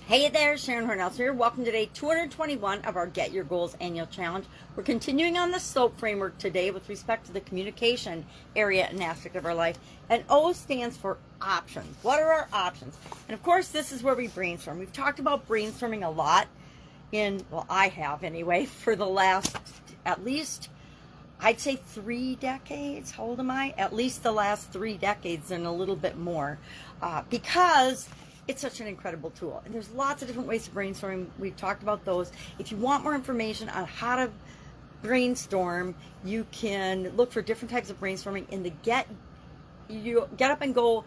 Hey there, Sharon Horne-Ellstrom here. Welcome to day 221 of our Get Your Goals annual challenge. We're continuing on the SOAP framework today with respect to the communication area and aspect of our life. And O stands for options. What are our options? And of course, this is where we brainstorm. We've talked about brainstorming a lot well, I have anyway, for the last, at least, I'd say 3 decades. How old am I? At least the last 3 decades and a little bit more. Because it's such an incredible tool. And there's lots of different ways to brainstorm. We've talked about those. If you want more information on how to brainstorm, you can look for different types of brainstorming in the Get Up and Go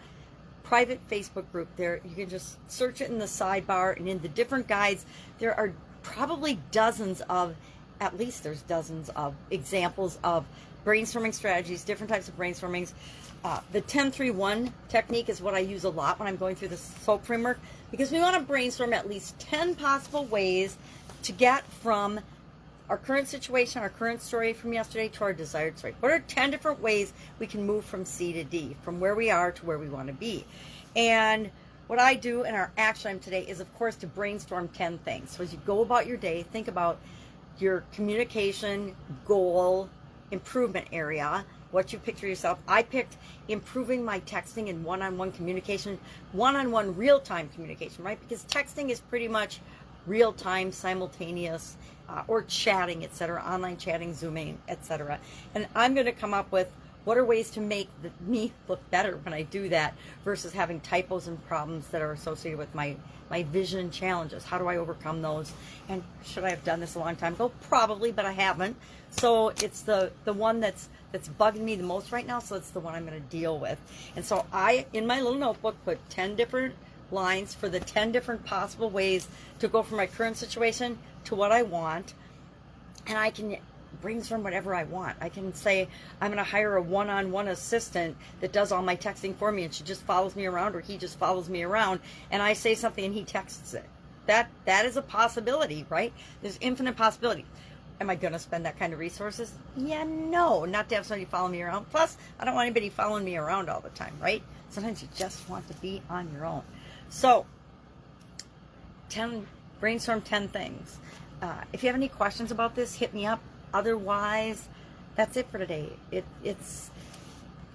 private Facebook group. There, you can just search it in the sidebar, and in the different guides, there are probably dozens of, at least there's dozens of examples of brainstorming strategies, different types of brainstormings. The 10-3-1 technique is what I use a lot when I'm going through the SOAP framework, because we want to brainstorm at least 10 possible ways to get from our current situation, our current story from yesterday, to our desired story. What are 10 different ways we can move from C to D, from where we are to where we want to be? And what I do in our action item today is, of course, to brainstorm 10 things. So as you go about your day, think about your communication goal improvement area, what you picked for yourself. I picked improving my texting and one-on-one communication, one-on-one real-time communication, right? Because texting is pretty much real-time, simultaneous, or chatting, etc., online chatting, Zooming, etc. And I'm going to come up with what are ways to make me look better when I do that versus having typos and problems that are associated with my vision challenges. How do I overcome those? And should I have done this a long time ago? Probably, but I haven't. So it's the one that's bugging me the most right now, so it's the one I'm going to deal with. And so I, in my little notebook, put 10 different lines for the 10 different possible ways to go from my current situation to what I want. And I can brainstorm whatever I want. I can say I'm going to hire a one-on-one assistant that does all my texting for me, and she just follows me around, or he just follows me around, and I say something and he texts it. That is a possibility, right? There's infinite possibility. Am I going to spend that kind of resources? Yeah, no, not to have somebody follow me around. Plus, I don't want anybody following me around all the time, right? Sometimes you just want to be on your own. So, brainstorm 10 things. If you have any questions about this, hit me up. Otherwise, that's it for today.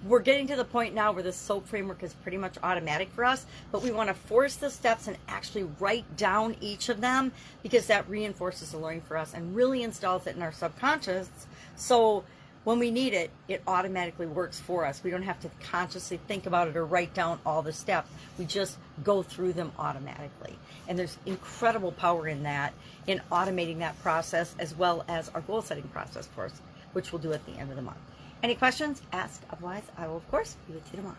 We're getting to the point now where the SOAP framework is pretty much automatic for us, but we want to force the steps and actually write down each of them, because that reinforces the learning for us and really installs it in our subconscious. So when we need it, it automatically works for us. We don't have to consciously think about it or write down all the steps. We just go through them automatically. And there's incredible power in that, in automating that process, as well as our goal setting process for us, which we'll do at the end of the month. Any questions? Ask. Otherwise, I will, of course, be with you tomorrow.